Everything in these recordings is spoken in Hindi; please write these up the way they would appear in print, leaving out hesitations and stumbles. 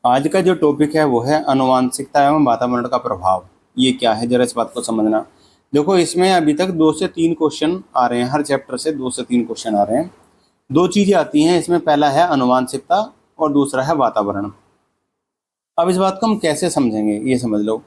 आज का जो टॉपिक है वो है आनुवांशिकता एवं वातावरण का प्रभाव। ये क्या है, जरा इस बात को समझना। देखो, इसमें अभी तक 2 से 3 क्वेश्चन आ रहे हैं, हर चैप्टर से 2 से 3 क्वेश्चन आ रहे हैं। 2 चीजें आती हैं इसमें, पहला है आनुवांशिकता और दूसरा है वातावरण। अब इस बात को हम कैसे समझेंगे, ये समझ लो।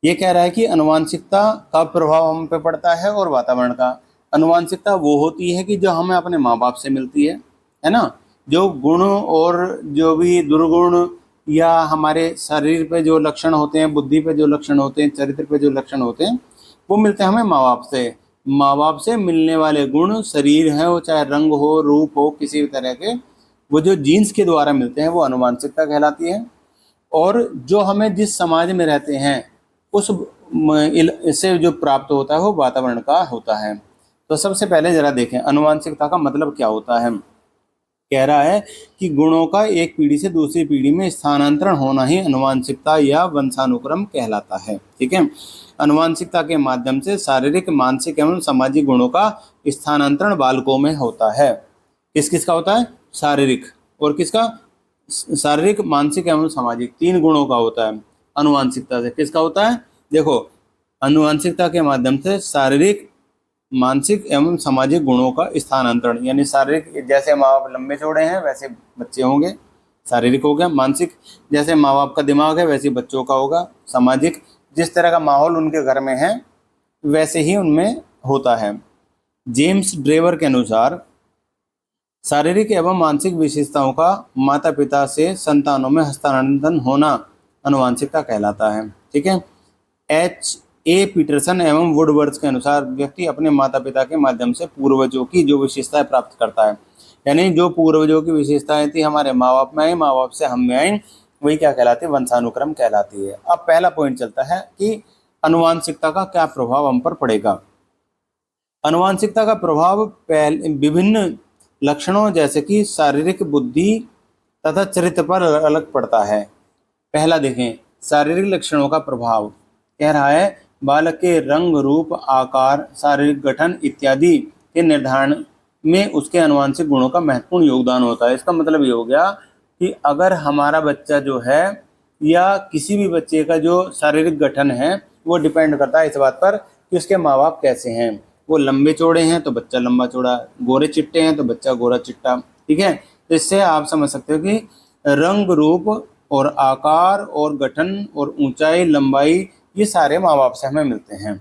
ये कह रहा है कि आनुवांशिकता का प्रभाव हम पे पड़ता है और वातावरण का। आनुवांशिकता वो होती है कि जो हमें अपने माँ बाप से मिलती है ना। जो गुण और जो भी दुर्गुण या हमारे शरीर पे जो लक्षण होते हैं, बुद्धि पे जो लक्षण होते हैं, चरित्र पे जो लक्षण होते हैं, वो मिलते हैं हमें माँ बाप से। माँ बाप से मिलने वाले गुण, शरीर है वो चाहे रंग हो, रूप हो, किसी भी तरह के, वो जो जीन्स के द्वारा मिलते हैं वो आनुवांशिकता कहलाती है। और जो हमें जिस समाज में रहते हैं उस इससे जो प्राप्त होता है वो वातावरण का होता है। तो सबसे पहले जरा देखें आनुवांशिकता का मतलब क्या होता है। कह रहा है कि गुणों का एक पीढ़ी से दूसरी पीढ़ी में स्थानांतरण होना ही आनुवांशिकता या वंशानुक्रम कहलाता है। ठीक है। आनुवांशिकता के माध्यम से शारीरिक, मानसिक एवं सामाजिक गुणों का स्थानांतरण बालकों में होता है। किस किस का होता है? शारीरिक और किसका? शारीरिक, मानसिक एवं सामाजिक, 3 गुणों का होता है। आनुवांशिकता से किसका होता है? देखो, आनुवांशिकता के माध्यम से शारीरिक, मानसिक एवं सामाजिक गुणों का स्थानांतरण, यानी शारीरिक जैसे माँ बाप लंबे चौड़े हैं वैसे बच्चे होंगे, शारीरिक हो गया। मानसिक जैसे माँ बाप का दिमाग है वैसे बच्चों का होगा। सामाजिक जिस तरह का माहौल उनके घर में है वैसे ही उनमें होता है। जेम्स ड्रेवर के अनुसार शारीरिक एवं मानसिक विशेषताओं का माता पिता से संतानों में हस्तांतरण होना आनुवांशिकता कहलाता है। ठीक है। H.A. पीटरसन एवं वुडवर्थ के अनुसार व्यक्ति अपने माता पिता के माध्यम से पूर्वजों की जो विशेषताएं प्राप्त करता है, यानी जो पूर्वजों की विशेषताएं थी हमारे माँ बाप में आई, माँ बाप से हम में आई, वही क्या कहलाती है? वंशानुक्रम कहलाती है। अब पहला पॉइंट चलता है कि आनुवांशिकता का क्या प्रभाव हम पर पड़ेगा। आनुवांशिकता का प्रभाव विभिन्न लक्षणों जैसे कि शारीरिक, बुद्धि तथा चरित्र पर अलग पड़ता है। पहला देखें, शारीरिक लक्षणों का प्रभाव। कह रहा है बालक के रंग, रूप, आकार, शारीरिक गठन इत्यादि के निर्धारण में उसके आनुवांशिक गुणों का महत्वपूर्ण योगदान होता है। इसका मतलब ये हो गया कि अगर हमारा बच्चा जो है या किसी भी बच्चे का जो शारीरिक गठन है वो डिपेंड करता है इस बात पर कि उसके माँ बाप कैसे हैं। वो लंबे चौड़े हैं तो बच्चा लंबा चौड़ा, गोरे चिट्टे हैं तो बच्चा गोरा चिट्टा। ठीक है। तो इससे आप समझ सकते हो कि रंग, रूप और आकार और गठन और ऊंचाई, लंबाई, ये सारे माँ बाप से हमें मिलते हैं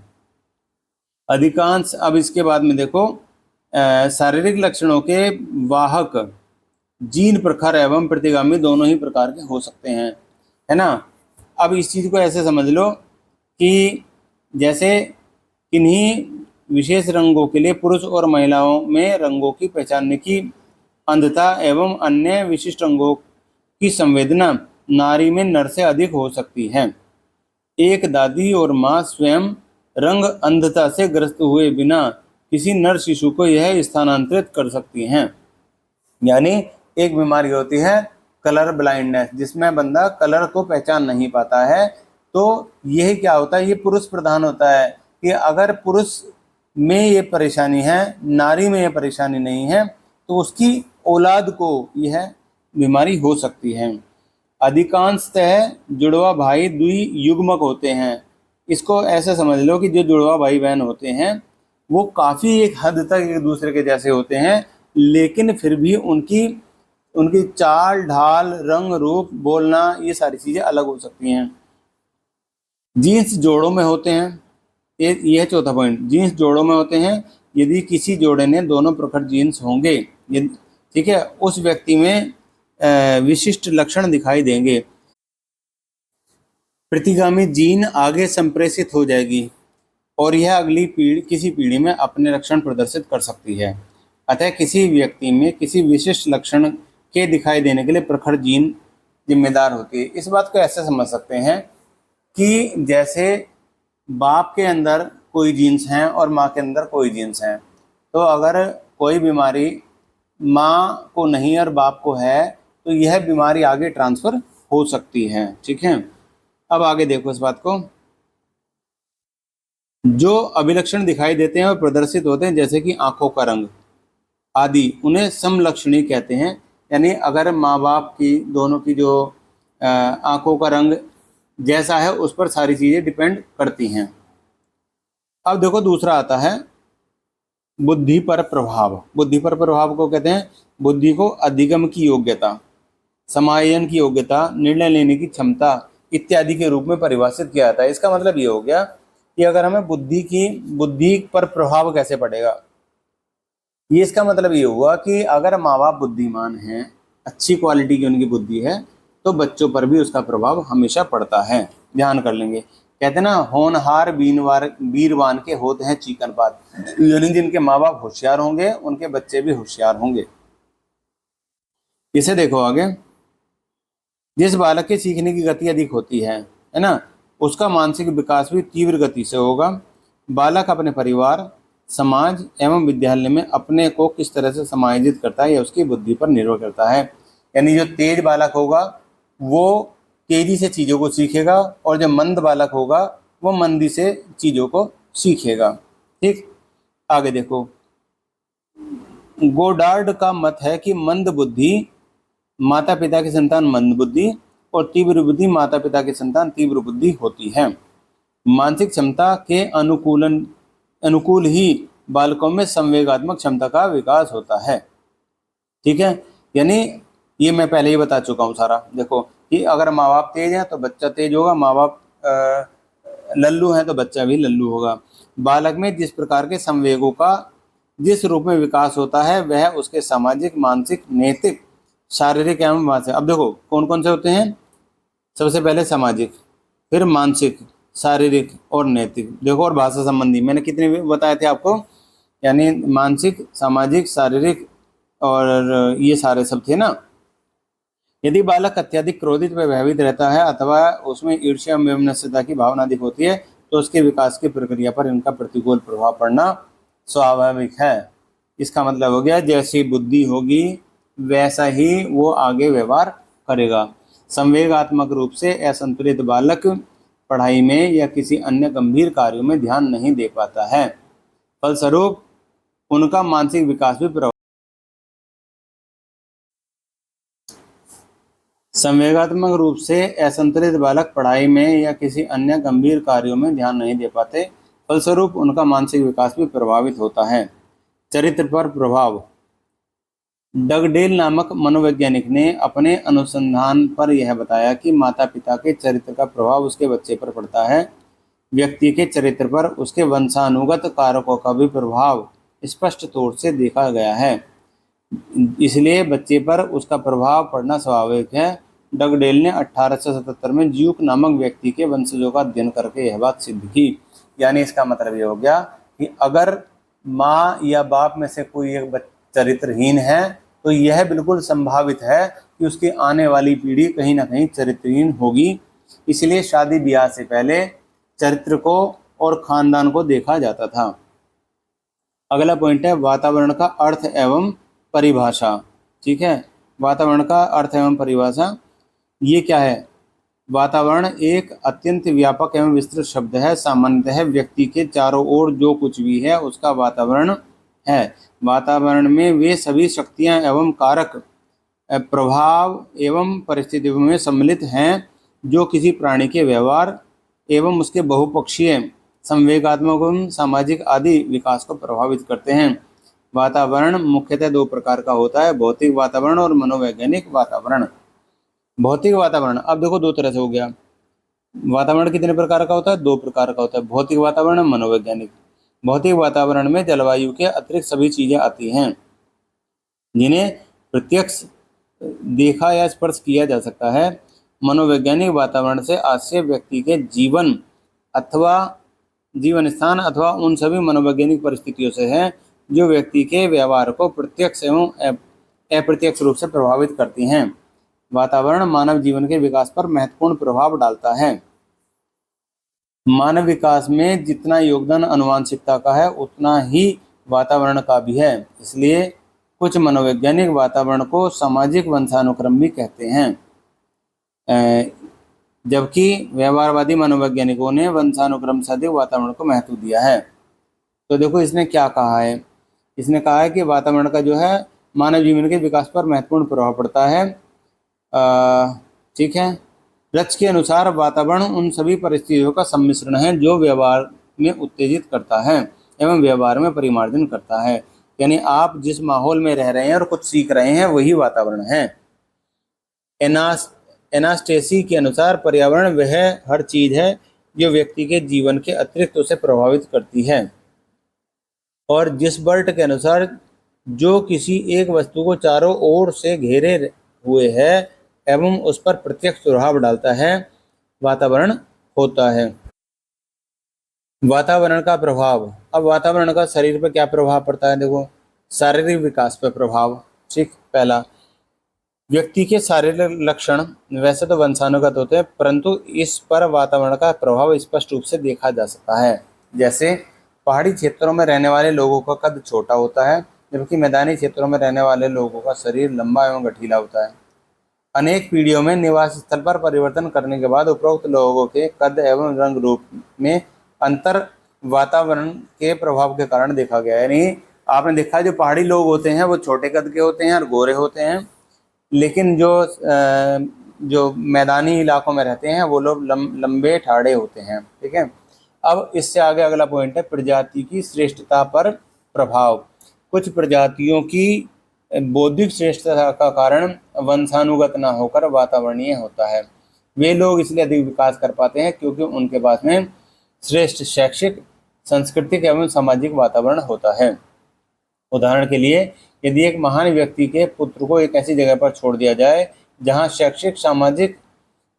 अधिकांश। अब इसके बाद में देखो, शारीरिक लक्षणों के वाहक जीन प्रखर एवं प्रतिगामी दोनों ही प्रकार के हो सकते हैं, है ना। अब इस चीज को ऐसे समझ लो कि जैसे किन्हीं विशेष रंगों के लिए पुरुष और महिलाओं में रंगों की पहचानने की अंधता एवं अन्य विशिष्ट रंगों की संवेदना नारी में नर से अधिक हो सकती है। एक दादी और माँ स्वयं रंग अंधता से ग्रस्त हुए बिना किसी नर शिशु को यह स्थानांतरित कर सकती हैं। यानी एक बीमारी होती है कलर ब्लाइंडनेस, जिसमें बंदा कलर को पहचान नहीं पाता है। तो यही क्या होता है, ये पुरुष प्रधान होता है कि अगर पुरुष में ये परेशानी है, नारी में ये परेशानी नहीं है, तो उसकी औलाद को यह बीमारी हो सकती है। अधिकांशतः जुड़वा भाई द्वियुग्मक होते हैं। इसको ऐसे समझ लो कि जो जुड़वा भाई बहन होते हैं वो काफ़ी एक हद तक एक दूसरे के जैसे होते हैं, लेकिन फिर भी उनकी उनकी चाल ढाल, रंग, रूप, बोलना, ये सारी चीज़ें अलग हो सकती हैं। जीन्स जोड़ों में होते हैं। यह चौथा पॉइंट, जीन्स जोड़ों में होते हैं। यदि किसी जोड़े ने दोनों प्रखर जीन्स होंगे, ठीक है, उस व्यक्ति में विशिष्ट लक्षण दिखाई देंगे। प्रतिगामी जीन आगे संप्रेषित हो जाएगी और यह अगली पीढ़ी, किसी पीढ़ी में अपने लक्षण प्रदर्शित कर सकती है। अतः किसी व्यक्ति में किसी विशिष्ट लक्षण के दिखाई देने के लिए प्रखर जीन जिम्मेदार होती है। इस बात को ऐसे समझ सकते हैं कि जैसे बाप के अंदर कोई जीन्स हैं और माँ के अंदर कोई जीन्स हैं, तो अगर कोई बीमारी माँ को नहीं और बाप को है तो यह बीमारी आगे ट्रांसफर हो सकती है। ठीक है। अब आगे देखो इस बात को। जो अभिलक्षण दिखाई देते हैं और प्रदर्शित होते हैं जैसे कि आंखों का रंग आदि, उन्हें समलक्षणी कहते हैं। यानी अगर माँ बाप की दोनों की जो आंखों का रंग जैसा है उस पर सारी चीजें डिपेंड करती हैं। अब देखो दूसरा आता है बुद्धि पर प्रभाव। बुद्धि पर प्रभाव को कहते हैं बुद्धि को अधिगम की योग्यता, समायोजन की योग्यता, निर्णय लेने की क्षमता इत्यादि के रूप में परिभाषित किया जाता है। इसका मतलब ये हो गया कि अगर हमें बुद्धि पर प्रभाव कैसे पड़ेगा, ये इसका मतलब ये हुआ कि अगर माँ बाप बुद्धिमान हैं, अच्छी क्वालिटी की उनकी बुद्धि है, तो बच्चों पर भी उसका प्रभाव हमेशा पड़ता है। ध्यान कर लेंगे, कहते हैं ना होनहार बीरवान के होते हैं चिकन पात, यानी जिनके माँ बाप होशियार होंगे उनके बच्चे भी होशियार होंगे। इसे देखो आगे, जिस बालक के सीखने की गति अधिक होती है ना, उसका मानसिक विकास भी तीव्र गति से होगा। बालक अपने परिवार, समाज एवं विद्यालय में अपने को किस तरह से समायोजित करता है यह उसकी बुद्धि पर निर्भर करता है। यानी जो तेज बालक होगा वो तेजी से चीजों को सीखेगा, और जो मंद बालक होगा वो मंदी से चीजों को सीखेगा। ठीक, आगे देखो, गोडार्ड का मत है कि मंद बुद्धि माता पिता की संतान मंद बुद्धि और तीव्र बुद्धि माता पिता की संतान तीव्र बुद्धि होती है। मानसिक क्षमता के अनुकूल ही बालकों में संवेगात्मक क्षमता का विकास होता है। ठीक है, यानी ये मैं पहले ही बता चुका हूँ सारा। देखो कि अगर माँ बाप तेज है तो बच्चा तेज होगा, माँ बाप लल्लू है तो बच्चा भी लल्लू होगा। बालक में जिस प्रकार के संवेगों का जिस रूप में विकास होता है वह उसके सामाजिक, मानसिक, नैतिक, शारीरिक एवं मानसिक। अब देखो कौन कौन से होते हैं, सबसे पहले सामाजिक, फिर मानसिक, शारीरिक और नैतिक। देखो और भाषा संबंधी मैंने कितने बताए थे आपको, यानी मानसिक, सामाजिक, शारीरिक और ये सारे सब थे ना। यदि बालक अत्यधिक क्रोधित व भयभीत रहता है अथवा उसमें ईर्ष्या एवं वैमनस्यता की भावना अधिक होती है तो उसके विकास की प्रक्रिया पर इनका प्रतिकूल प्रभाव पड़ना स्वाभाविक है। इसका मतलब हो गया जैसी बुद्धि होगी वैसा ही वो आगे व्यवहार करेगा। संवेगात्मक रूप से असंतुलित बालक पढ़ाई में या किसी अन्य गंभीर कार्यों में ध्यान नहीं दे पाता है, फलस्वरूप उनका मानसिक विकास भी प्रभावित। संवेगात्मक रूप से असंतुलित बालक पढ़ाई में या किसी अन्य गंभीर कार्यों में ध्यान नहीं दे पाते, फलस्वरूप उनका मानसिक विकास भी प्रभावित होता है। चरित्र पर प्रभाव। डगडेल नामक मनोवैज्ञानिक ने अपने अनुसंधान पर यह बताया कि माता पिता के चरित्र का प्रभाव उसके बच्चे पर पड़ता है। व्यक्ति के चरित्र पर उसके वंशानुगत कारकों का भी प्रभाव स्पष्ट तौर से देखा गया है, इसलिए बच्चे पर उसका प्रभाव पड़ना स्वाभाविक है। डगडेल ने 1877 में ज्यूक नामक व्यक्ति के वंशजों का अध्ययन करके यह बात सिद्ध की। यानी इसका मतलब ये हो गया कि अगर माँ या बाप में से कोई एक चरित्रहीन है तो यह बिल्कुल संभावित है कि उसकी आने वाली पीढ़ी कहीं ना कहीं चरित्रहीन होगी। इसलिए शादी ब्याह से पहले चरित्र को और खानदान को देखा जाता था। अगला पॉइंट है वातावरण का अर्थ एवं परिभाषा। ठीक है, वातावरण का अर्थ एवं परिभाषा ये क्या है। वातावरण एक अत्यंत व्यापक एवं विस्तृत शब्द है। सामान्यतः व्यक्ति के चारों ओर जो कुछ भी है उसका वातावरण है। वातावरण में वे सभी शक्तियां एवं कारक प्रभाव एवं परिस्थितियों में सम्मिलित हैं जो किसी प्राणी के व्यवहार एवं उसके बहुपक्षीय, संवेगात्मक एवं सामाजिक आदि विकास को प्रभावित करते हैं। वातावरण मुख्यतः दो प्रकार का होता है, भौतिक वातावरण और मनोवैज्ञानिक वातावरण। भौतिक वातावरण अब देखो दो तरह से हो गया। वातावरण कितने प्रकार का होता है, दो प्रकार का होता है, भौतिक वातावरण और मनोवैज्ञानिक। भौतिक वातावरण में जलवायु के अतिरिक्त सभी चीजें आती हैं जिन्हें प्रत्यक्ष देखा या स्पर्श किया जा सकता है। मनोवैज्ञानिक वातावरण से आशय व्यक्ति के जीवन अथवा जीवन स्थान अथवा उन सभी मनोवैज्ञानिक परिस्थितियों से है जो व्यक्ति के व्यवहार को प्रत्यक्ष एवं अप्रत्यक्ष रूप से प्रभावित करती हैं। वातावरण मानव जीवन के विकास पर महत्वपूर्ण प्रभाव डालता है। मानव विकास में जितना योगदान आनुवंशिकता का है उतना ही वातावरण का भी है। इसलिए कुछ मनोवैज्ञानिक वातावरण को सामाजिक वंशानुक्रम भी कहते हैं, जबकि व्यवहारवादी मनोवैज्ञानिकों ने वंशानुक्रम से अधिक वातावरण को महत्व दिया है। तो देखो इसने क्या कहा है, इसने कहा है कि वातावरण का जो है मानव जीवन के विकास पर महत्वपूर्ण प्रभाव पड़ता है। ठीक है, रच के अनुसार वातावरण उन सभी परिस्थितियों का सम्मिश्रण है जो व्यवहार में उत्तेजित करता है एवं व्यवहार में परिमार्जन करता है। यानी आप जिस माहौल में रह रहे हैं और कुछ सीख रहे हैं वही वातावरण है। एनास्टेसी के अनुसार पर्यावरण वह हर चीज है जो व्यक्ति के जीवन के अतिरिक्त उसे प्रभावित करती है। और जिसबर्ट के अनुसार जो किसी एक वस्तु को चारों ओर से घेरे हुए है एवं उस पर प्रत्यक्ष प्रभाव डालता है वातावरण होता है। वातावरण का प्रभाव। अब वातावरण का शरीर पर क्या प्रभाव पड़ता है? देखो, शारीरिक विकास पर प्रभाव। ठीक, पहला, व्यक्ति के शारीरिक लक्षण वैसे तो वंशानुगत होते हैं, परंतु इस पर वातावरण का प्रभाव स्पष्ट रूप से देखा जा सकता है। जैसे पहाड़ी क्षेत्रों में रहने वाले लोगों का कद छोटा होता है, जबकि मैदानी क्षेत्रों में रहने वाले लोगों का शरीर लंबा एवं गठीला होता है। अनेक पीढ़ियों में निवास स्थल पर परिवर्तन करने के बाद उपरोक्त लोगों के कद एवं रंग रूप में अंतर वातावरण के प्रभाव के कारण देखा गया है। यानी आपने देखा जो पहाड़ी लोग होते हैं वो छोटे कद के होते हैं और गोरे होते हैं, लेकिन जो मैदानी इलाकों में रहते हैं वो लोग लंबे ठाड़े होते हैं। ठीक है। अब इससे आगे अगला पॉइंट है प्रजाति की श्रेष्ठता पर प्रभाव। कुछ प्रजातियों की बौद्धिक श्रेष्ठता का कारण वंशानुगत न होकर वातावरणीय होता है। वे लोग इसलिए अधिक विकास कर पाते हैं क्योंकि उनके पास में श्रेष्ठ शैक्षिक, सांस्कृतिक एवं सामाजिक वातावरण होता है। उदाहरण के लिए, यदि एक महान व्यक्ति के पुत्र को एक ऐसी जगह पर छोड़ दिया जाए जहां शैक्षिक, सामाजिक,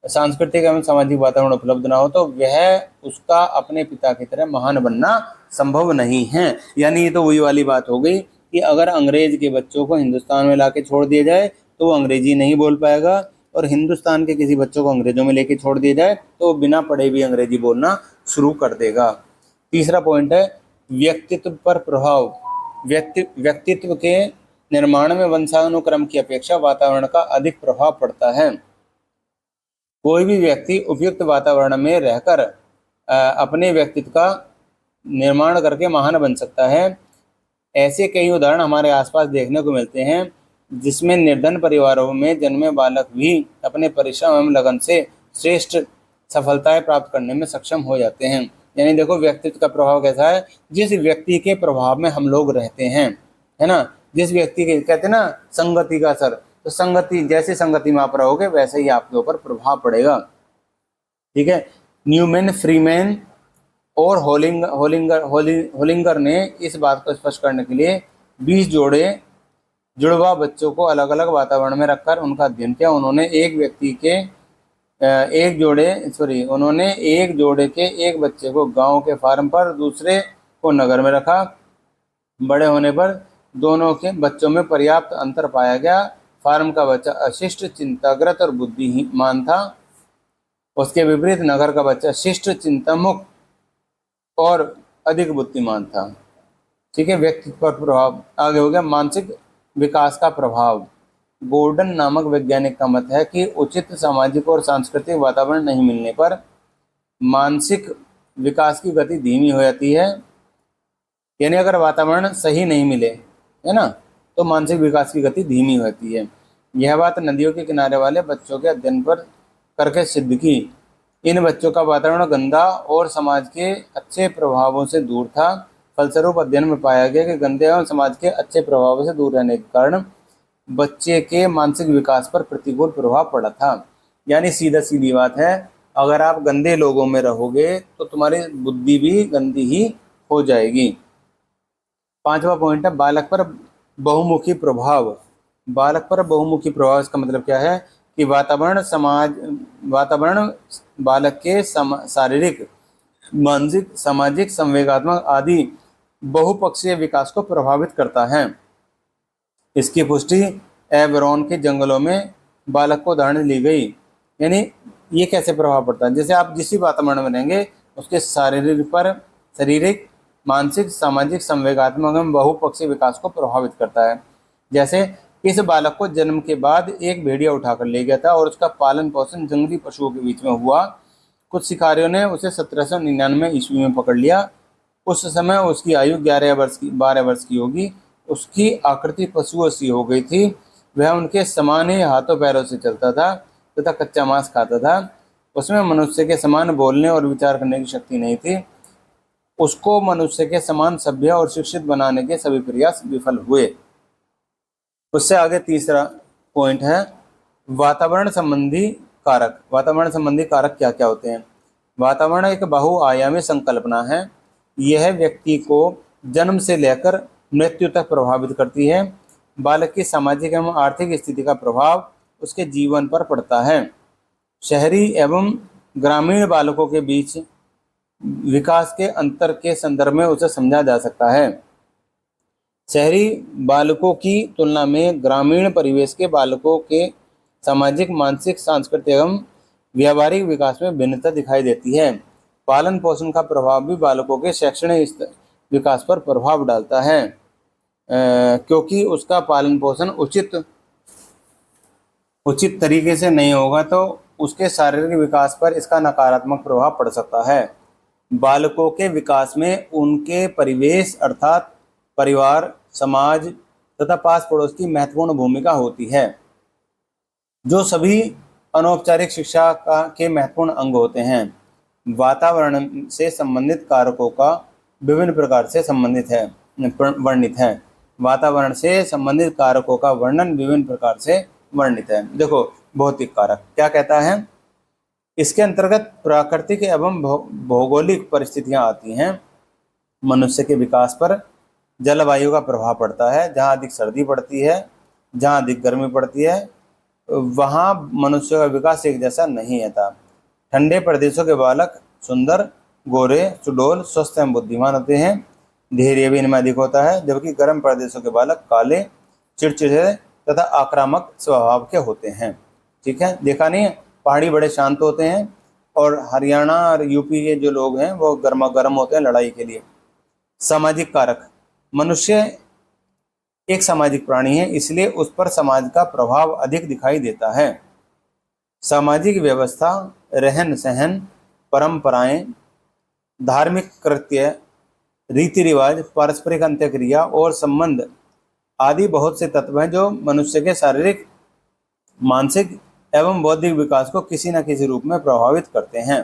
सांस्कृतिक एवं सामाजिक वातावरण उपलब्ध ना हो तो वह उसका अपने पिता की तरह महान बनना संभव नहीं है। यानी ये तो वही वाली बात हो गई कि अगर अंग्रेज के बच्चों को हिंदुस्तान में लाके छोड़ दिया जाए तो वो अंग्रेजी नहीं बोल पाएगा, और हिंदुस्तान के किसी बच्चों को अंग्रेजों में लेके छोड़ दिया जाए तो वो बिना पढ़े भी अंग्रेजी बोलना शुरू कर देगा। तीसरा पॉइंट है व्यक्तित्व पर प्रभाव। व्यक्तित्व के निर्माण में वंशानुक्रम की अपेक्षा वातावरण का अधिक प्रभाव पड़ता है। कोई भी व्यक्ति उपयुक्त वातावरण में रहकर अपने व्यक्तित्व का निर्माण करके महान बन सकता है। ऐसे कई उदाहरण हमारे आसपास देखने को मिलते हैं जिसमें निर्धन परिवारों में जन्मे बालक भी अपने परिश्रम एवं लगन से श्रेष्ठ सफलताएं प्राप्त करने में सक्षम हो जाते हैं। यानी देखो व्यक्तित्व का प्रभाव कैसा है, जिस व्यक्ति के प्रभाव में हम लोग रहते हैं, है ना, जिस व्यक्ति के कहते हैं ना संगति का असर, तो संगति, जैसे संगति में आप रहोगे वैसे ही आपके ऊपर प्रभाव पड़ेगा। ठीक है। न्यूमैन, फ्रीमैन और होलिंगर ने इस बात को स्पष्ट करने के लिए 20 जुड़वा बच्चों को अलग अलग वातावरण में रखकर उनका अध्ययन किया। उन्होंने एक जोड़े के एक बच्चे को गांव के फार्म पर, दूसरे को नगर में रखा। बड़े होने पर दोनों के बच्चों में पर्याप्त अंतर पाया गया। फार्म का बच्चा अशिष्ट, चिंताग्रस्त और बुद्धिमान था। उसके विपरीत नगर का बच्चा शिष्ट, चिंतामुक्त और अधिक बुद्धिमान था। ठीक है। व्यक्तित्व पर प्रभाव। आगे हो गया मानसिक विकास का प्रभाव। गोर्डन नामक वैज्ञानिक का मत है कि उचित सामाजिक और सांस्कृतिक वातावरण नहीं मिलने पर मानसिक विकास की गति धीमी हो जाती है। यानी अगर वातावरण सही नहीं मिले, है ना, तो मानसिक विकास की गति धीमी होती है। यह बात नदियों के किनारे वाले बच्चों के अध्ययन पर करके सिद्ध की। इन बच्चों का वातावरण गंदा और समाज के अच्छे प्रभावों से दूर था। फलस्वरूप अध्ययन में पाया गया कि गंदे एवं समाज के अच्छे प्रभावों से दूर रहने के कारण बच्चे के मानसिक विकास पर प्रतिकूल प्रभाव पड़ा था। यानी सीधा सीधी बात है, अगर आप गंदे लोगों में रहोगे तो तुम्हारी बुद्धि भी गंदी ही हो जाएगी। पांचवा पॉइंट है बालक पर बहुमुखी प्रभाव। बालक पर बहुमुखी प्रभाव, इसका मतलब क्या है कि वातावरण बालक के शारीरिक, मानसिक, सामाजिक, संवेगात्मक आदि बहुपक्षीय विकास को प्रभावित करता है। इसकी पुष्टि एवरोन के जंगलों में बालक को उदाहरण ली गई। यानी ये कैसे प्रभाव पड़ता है, जैसे आप जिस भी वातावरण में रहेंगे उसके शारीरिक, मानसिक, सामाजिक, संवेगात्मक एवं बहुपक्षीय विकास को प्रभावित करता है। जैसे इस बालक को जन्म के बाद एक भेड़िया उठाकर ले गया था और उसका पालन पोषण जंगली पशुओं के बीच में हुआ। कुछ शिकारियों ने उसे 1799 ईस्वी में पकड़ लिया। उस समय उसकी आयु 12 वर्ष की होगी। उसकी आकृति पशुओं सी हो गई थी। वह उनके समान ही हाथों पैरों से चलता था तथा कच्चा मांस खाता था। उसमें मनुष्य के समान बोलने और विचार करने की शक्ति नहीं थी। उसको मनुष्य के समान सभ्य और शिक्षित बनाने के सभी प्रयास विफल हुए। उससे आगे तीसरा पॉइंट है वातावरण संबंधी कारक। वातावरण संबंधी कारक क्या क्या होते हैं? वातावरण एक बहुआयामी संकल्पना है। यह व्यक्ति को जन्म से लेकर मृत्यु तक प्रभावित करती है। बालक की सामाजिक एवं आर्थिक स्थिति का प्रभाव उसके जीवन पर पड़ता है। शहरी एवं ग्रामीण बालकों के बीच विकास के अंतर के संदर्भ में उसे समझा जा सकता है। शहरी बालकों की तुलना में ग्रामीण परिवेश के बालकों के सामाजिक, मानसिक, सांस्कृतिक एवं व्यावहारिक विकास में भिन्नता दिखाई देती है। पालन पोषण का प्रभाव भी बालकों के शैक्षणिक विकास पर प्रभाव डालता है, क्योंकि उसका पालन पोषण उचित तरीके से नहीं होगा तो उसके शारीरिक विकास पर इसका नकारात्मक प्रभाव पड़ सकता है। बालकों के विकास में उनके परिवेश अर्थात परिवार, समाज तथा पास पड़ोस की महत्वपूर्ण भूमिका होती है, जो सभी अनौपचारिक शिक्षा के महत्वपूर्ण अंग होते हैं। वातावरण से संबंधित कारकों का विभिन्न प्रकार से वर्णित है। वातावरण से संबंधित कारकों का वर्णन विभिन्न प्रकार से वर्णित है। देखो, भौतिक कारक क्या कहता है? इसके अंतर्गत प्राकृतिक एवं भौगोलिक परिस्थितियां आती हैं। मनुष्य के विकास पर जलवायु का प्रभाव पड़ता है। जहाँ अधिक सर्दी पड़ती है, जहाँ अधिक गर्मी पड़ती है, वहाँ मनुष्य का विकास एक जैसा नहीं रहता। ठंडे प्रदेशों के बालक सुंदर, गोरे, सुडौल, स्वस्थ एवं बुद्धिमान होते हैं। धैर्य भी इनमें अधिक होता है, जबकि गर्म प्रदेशों के बालक काले, चिड़चिड़े तथा आक्रामक स्वभाव के होते हैं। ठीक है, देखा नहीं है? पहाड़ी बड़े शांत होते हैं और हरियाणा और यूपी के जो लोग हैं वो गर्मा गर्म होते हैं लड़ाई के लिए। सामाजिक कारक। मनुष्य एक सामाजिक प्राणी है, इसलिए उस पर समाज का प्रभाव अधिक दिखाई देता है। सामाजिक व्यवस्था, रहन सहन, परंपराएं, धार्मिक कृत्य, रीति रिवाज, पारस्परिक अंत्यक्रिया और संबंध आदि बहुत से तत्व हैं जो मनुष्य के शारीरिक, मानसिक एवं बौद्धिक विकास को किसी न किसी रूप में प्रभावित करते हैं।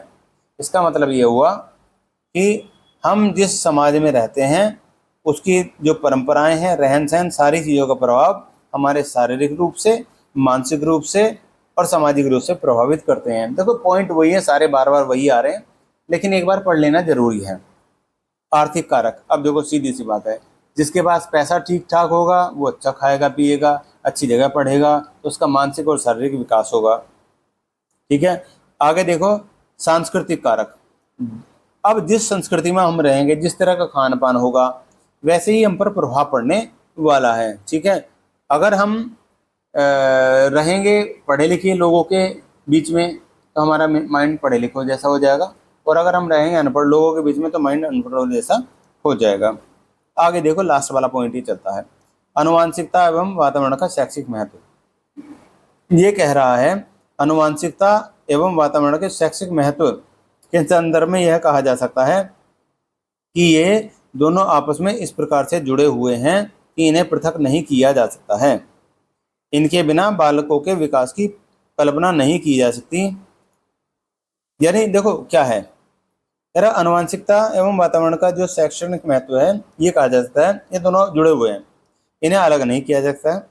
इसका मतलब ये हुआ कि हम जिस समाज में रहते हैं उसकी जो परंपराएं हैं, रहन सहन, सारी चीज़ों का प्रभाव हमारे शारीरिक रूप से, मानसिक रूप से और सामाजिक रूप से प्रभावित करते हैं। देखो, पॉइंट वही है, सारे बार बार वही आ रहे हैं, लेकिन एक बार पढ़ लेना जरूरी है। आर्थिक कारक। अब देखो, सीधी सी बात है, जिसके पास पैसा ठीक ठाक होगा वो अच्छा खाएगा पिएगा, अच्छी जगह पढ़ेगा, तो उसका मानसिक और शारीरिक विकास होगा। ठीक है, आगे देखो, सांस्कृतिक कारक। अब जिस संस्कृति में हम रहेंगे, जिस तरह का खान पान होगा, वैसे ही हम पर प्रभाव पड़ने वाला है। ठीक है, अगर हम रहेंगे पढ़े लिखे लोगों के बीच में तो हमारा माइंड पढ़े लिखों जैसा हो जाएगा, और अगर हम रहेंगे अनपढ़ लोगों के बीच में तो माइंड अनपढ़ जैसा हो जाएगा। आगे देखो, लास्ट वाला पॉइंट ही चलता है, आनुवांशिकता एवं वातावरण का शैक्षिक महत्व। ये कह रहा है, आनुवांशिकता एवं वातावरण के शैक्षिक महत्व के संदर्भ में यह कहा जा सकता है कि ये दोनों आपस में इस प्रकार से जुड़े हुए हैं कि इन्हें पृथक नहीं किया जा सकता है। इनके बिना बालकों के विकास की कल्पना नहीं की जा सकती। यानी देखो क्या है, यार आनुवांशिकता एवं वातावरण का जो शैक्षणिक महत्व है ये कहा जा सकता है ये दोनों जुड़े हुए हैं, इन्हें अलग नहीं किया जा सकता है।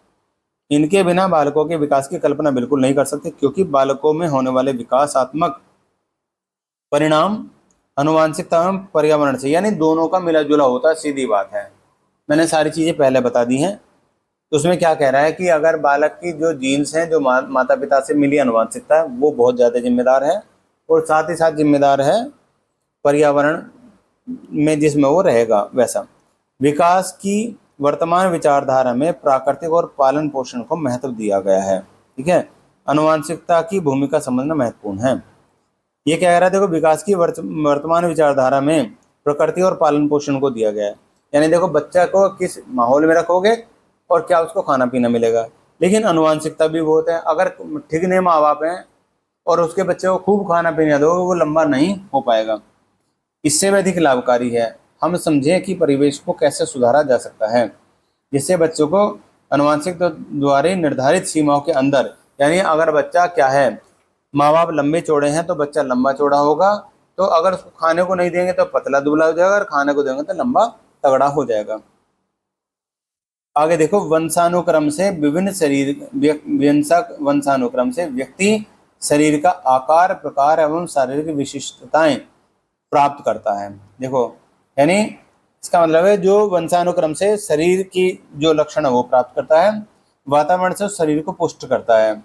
इनके बिना बालकों के विकास की कल्पना बिल्कुल नहीं कर सकते, क्योंकि बालकों में होने वाले विकासात्मक परिणाम आनुवांशिकता एवं पर्यावरण से, यानी दोनों का मिला जुला होता है। सीधी बात है, मैंने सारी चीज़ें पहले बता दी हैं। तो उसमें क्या कह रहा है कि अगर बालक की जो जीन्स हैं, जो माता पिता से मिली आनुवांशिकता है, वो बहुत ज़्यादा जिम्मेदार है, और साथ ही साथ जिम्मेदार है पर्यावरण में जिसमें वो रहेगा वैसा। विकास की वर्तमान विचारधारा में प्राकृतिक और पालन पोषण को महत्व दिया गया है। ठीक है, आनुवांशिकता की भूमिका समझना महत्वपूर्ण है। ये क्या कह रहा है, देखो, विकास की वर्तमान विचारधारा में प्रकृति और पालन पोषण को दिया गया है। यानी देखो, बच्चा को किस माहौल में रखोगे और क्या उसको खाना पीना मिलेगा। लेकिन आनुवांशिकता भी बहुत है, अगर ठीक नहीं माँ बाप हैं और उसके बच्चे को खूब खाना पीना दोगे, वो लंबा नहीं हो पाएगा। इससे भी अधिक लाभकारी है हम समझें कि परिवेश को कैसे सुधारा जा सकता है, जिससे बच्चों को आनुवांशिक द्वारा निर्धारित सीमाओं के अंदर, यानी अगर बच्चा क्या है माँ बाप लंबे चौड़े हैं तो बच्चा लंबा चौड़ा होगा, तो अगर उसको खाने को नहीं देंगे तो पतला दुबला हो जाएगा, और खाने को देंगे तो लंबा तगड़ा हो जाएगा। आगे देखो, वंशानुक्रम से विभिन्न शरीर वंशानुक्रम से व्यक्ति शरीर का आकार, प्रकार एवं शारीरिक विशिष्टताएं प्राप्त करता है। देखो, यानी इसका मतलब है जो वंशानुक्रम से शरीर की जो लक्षण है वो प्राप्त करता है, वातावरण से उस शरीर को पुष्ट करता है।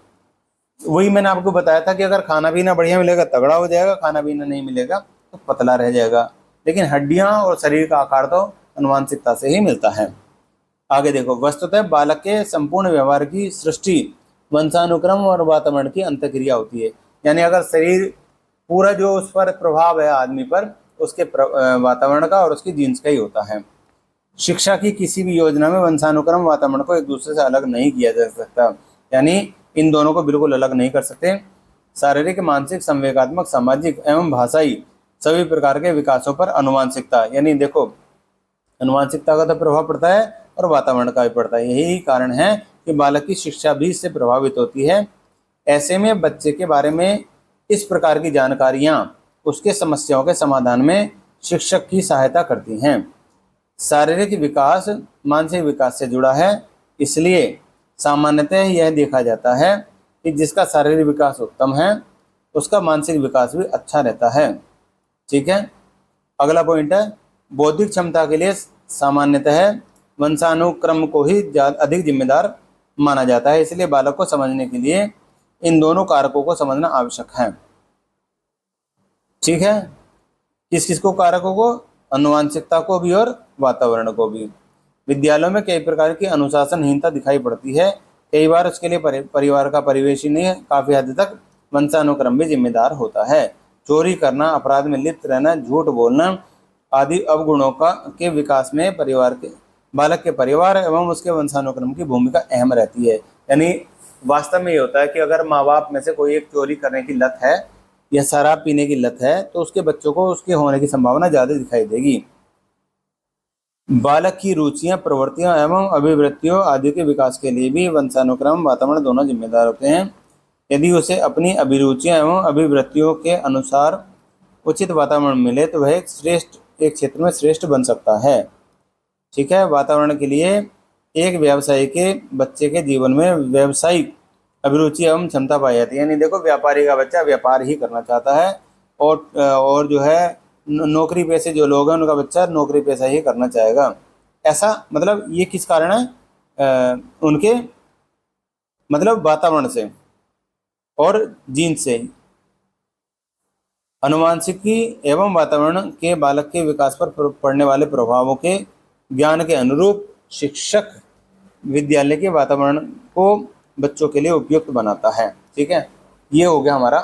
वही मैंने आपको बताया था कि अगर खाना पीना बढ़िया मिलेगा तगड़ा हो जाएगा, खाना पीना नहीं मिलेगा तो पतला रह जाएगा। लेकिन हड्डियां और शरीर का आकार तो आनुवांशिकता से ही मिलता है। आगे देखो, वस्तुतः बालक के संपूर्ण व्यवहार की सृष्टि वंशानुक्रम और वातावरण की अंतःक्रिया होती है। यानी अगर शरीर पूरा जो उस पर प्रभाव है आदमी पर, उसके वातावरण का और उसकी जीन्स का ही होता है। शिक्षा की किसी भी योजना में वंशानुक्रम वातावरण को एक दूसरे से अलग नहीं किया जा सकता, यानी इन दोनों को बिल्कुल अलग नहीं कर सकते। शारीरिक, मानसिक, संवेगात्मक, सामाजिक एवं भाषाई सभी प्रकार के विकासों पर आनुवांशिकता, यानी देखो आनुवांशिकता का तो प्रभाव पड़ता है और वातावरण का भी पड़ता है। यही कारण है कि बालक की शिक्षा भी इससे प्रभावित होती है। ऐसे में बच्चे के बारे में इस प्रकार की जानकारियां उसके समस्याओं के समाधान में शिक्षक की सहायता करती हैं। शारीरिक विकास मानसिक विकास से जुड़ा है, इसलिए सामान्यतः यह देखा जाता है कि जिसका शारीरिक विकास उत्तम है उसका मानसिक विकास भी अच्छा रहता है। ठीक है, अगला पॉइंट है, बौद्धिक क्षमता के लिए सामान्यतः वंशानुक्रम को ही अधिक जिम्मेदार माना जाता है। इसलिए बालक को समझने के लिए इन दोनों कारकों को समझना आवश्यक है। ठीक है, किस किस को, कारकों को, आनुवांशिकता को भी और वातावरण को भी। विद्यालयों में कई प्रकार की अनुशासनहीनता दिखाई पड़ती है। कई बार उसके लिए परिवार का परिवेश ही नहीं, काफी हद तक वंशानुक्रम भी जिम्मेदार होता है। चोरी करना, अपराध में लिप्त रहना, झूठ बोलना आदि अवगुणों के विकास में बालक के परिवार एवं उसके वंशानुक्रम की भूमिका अहम रहती है। यानी वास्तव में ये होता है कि अगर माँ बाप में से कोई एक चोरी करने की लत है या शराब पीने की लत है तो उसके बच्चों को उसके होने की संभावना ज्यादा दिखाई देगी। बालक की रुचियां, प्रवृत्तियां एवं अभिवृत्तियों आदि के विकास के लिए भी वंशानुक्रम, वातावरण दोनों जिम्मेदार होते हैं। यदि उसे अपनी अभिरुचियां एवं अभिवृत्तियों के अनुसार उचित वातावरण मिले तो वह एक क्षेत्र में श्रेष्ठ बन सकता है। ठीक है, वातावरण के लिए एक व्यवसायी के बच्चे के जीवन में व्यवसायिक अभिरुचि एवं क्षमता पाई जाती है। यानी देखो, व्यापारी का बच्चा व्यापार ही करना चाहता है, और जो है नौकरी पेशे जो लोग हैं उनका बच्चा नौकरी पेशा ही करना चाहेगा। ऐसा मतलब ये किस कारण है, उनके मतलब वातावरण से और जीन से। अनुवांशिकी एवं वातावरण के बालक के विकास पर पड़ने वाले प्रभावों के ज्ञान के अनुरूप शिक्षक विद्यालय के वातावरण को बच्चों के लिए उपयुक्त बनाता है। ठीक है, ये हो गया हमारा